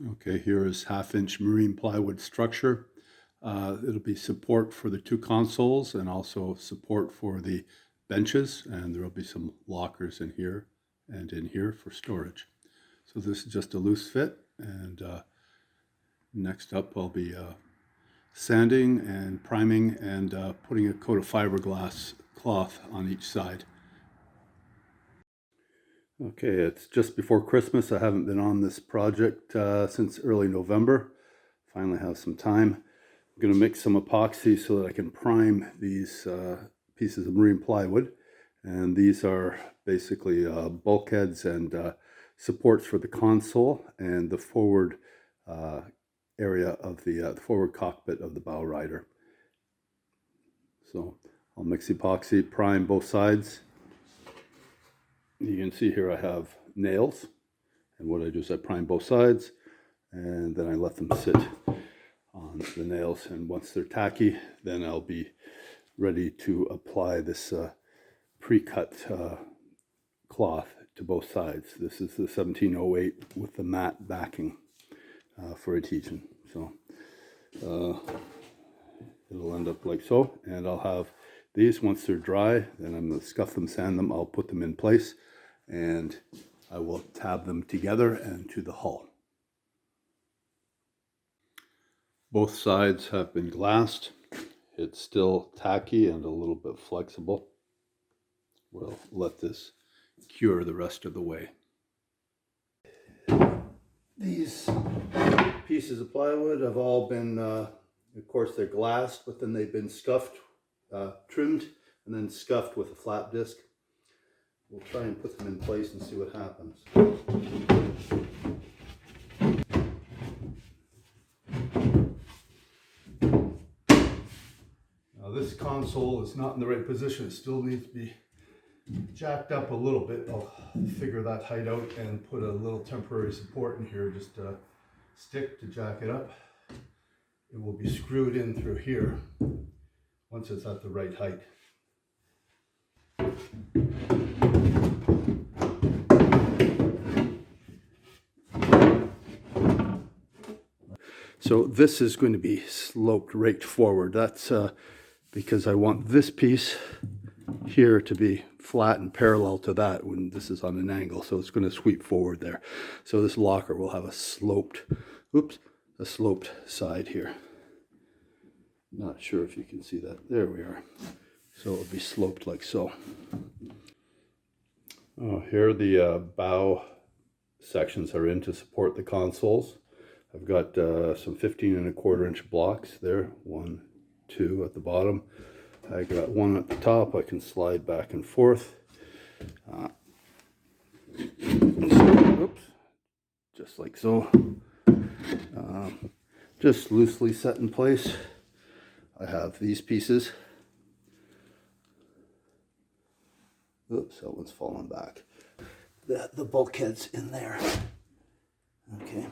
Okay, here is 1/2-inch marine plywood structure. It'll be support for the 2 consoles and also support for the benches, and there will be some lockers in here and in here for storage. So this is just a loose fit, and next up I'll be sanding and priming and putting a coat of fiberglass cloth on each side. Okay, it's just before Christmas. I haven't been on this project since early November. Finally have some time. I'm going to mix some epoxy so that I can prime these pieces of marine plywood. And these are basically bulkheads and supports for the console and the forward area of the forward cockpit of the bowrider. So I'll mix epoxy, prime both sides. You can see here I have nails, and what I do is I prime both sides and then I let them sit on the nails, and once they're tacky then I'll be ready to apply this pre-cut cloth to both sides. This is the 1708 with the matte backing for adhesion. So it'll end up like so, and I'll have these. Once they're dry, then I'm going to scuff them, sand them, I'll put them in place, and I will tab them together and to the hull. Both sides have been glassed. It's still tacky and a little bit flexible. We'll let this cure the rest of the way. These pieces of plywood have all been, of course they're glassed, but then they've been scuffed, trimmed, and then scuffed with a flat disc. We'll try and put them in place and see what happens. Now this console is not in the right position. It still needs to be jacked up a little bit. I'll figure that height out and put a little temporary support in here, just a stick to jack it up. It will be screwed in through here once it's at the right height. So this is going to be sloped right forward. That's because I want this piece here to be flat and parallel to that when this is on an angle. So it's going to sweep forward there. So this locker will have a sloped, a sloped side here. Not sure if you can see that. There we are. So it'll be sloped like so. Here the bow sections are in to support the consoles. I've got some 15 1/4 inch blocks there. 1, 2 at the bottom. I got one at the top. I can slide back and forth. Oops, just like so. Just loosely set in place. I have these pieces. Oops, that one's falling back. The bulkhead's in there. Okay.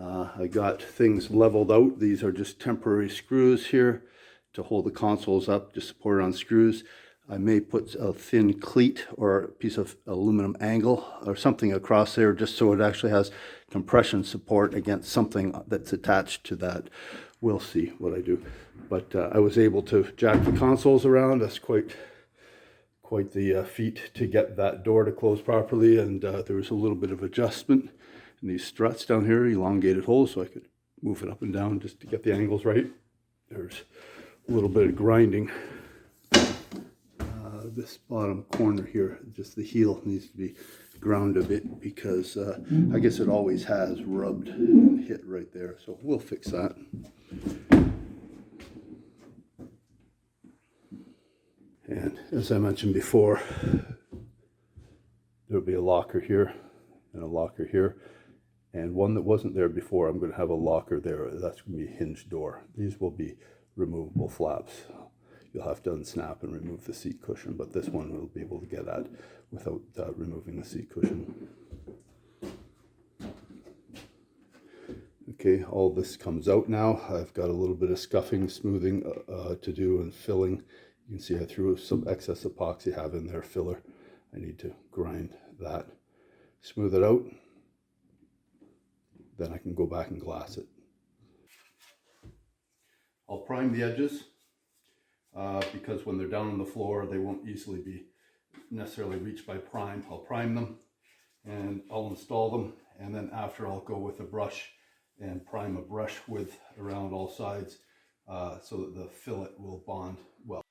I got things leveled out. These are just temporary screws here to hold the consoles up, just support it on screws. I may put a thin cleat or a piece of aluminum angle or something across there just so it actually has compression support against something that's attached to that. We'll see what I do. But I was able to jack the consoles around. That's quite the feat to get that door to close properly, and there was a little bit of adjustment in these struts down here, elongated holes, so I could move it up and down just to get the angles right. There's a little bit of grinding. This bottom corner here, just the heel needs to be ground a bit because I guess it always has rubbed and hit right there, so we'll fix that. And as I mentioned before, there'll be a locker here and a locker here, and one that wasn't there before. I'm going to have a locker there. That's going to be a hinged door. These will be removable flaps. You'll have to unsnap and remove the seat cushion, but this one we'll be able to get at without removing the seat cushion. Okay, all this comes out now. I've got a little bit of scuffing, smoothing to do, and filling. You can see I threw some excess epoxy I have in there, filler. I need to grind that, smooth it out, then I can go back and glass it. I'll prime the edges because when they're down on the floor, they won't easily be necessarily reached by prime. I'll prime them and I'll install them, and then after I'll go with a brush and prime a brush width around all sides so that the fillet will bond well.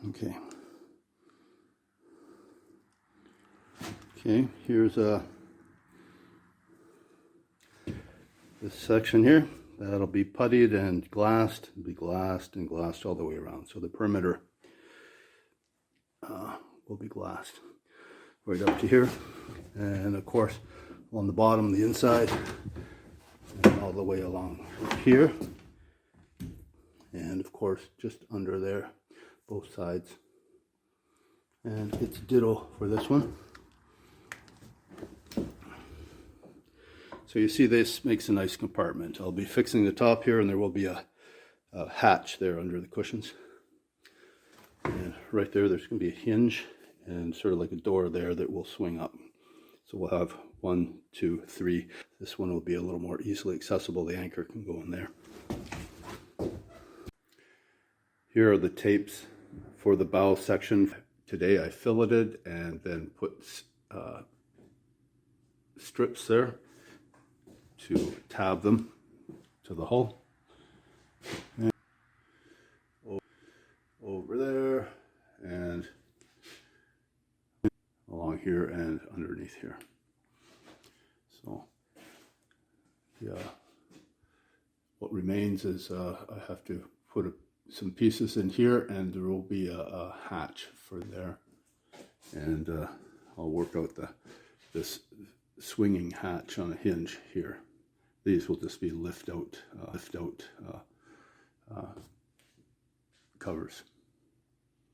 Okay. Okay, here's this section here. That'll be puttied and glassed. It'll be glassed and glassed all the way around. So the perimeter will be glassed right up to here. And of course, on the bottom, the inside, and all the way along here. And of course, just under there, both sides. And it's ditto for this one. So you see this makes a nice compartment. I'll be fixing the top here, and there will be a hatch there under the cushions. And right there, there's going to be a hinge and sort of like a door there that will swing up. So we'll have 1, 2, 3. This one will be a little more easily accessible. The anchor can go in there. Here are the tapes for the bow section. Today I filleted and then put strips there to tab them to the hull. And over there and along here and underneath here. So yeah, what remains is I have to put some pieces in here, and there will be a hatch for there, and I'll work out this swinging hatch on a hinge here. These will just be lift out covers.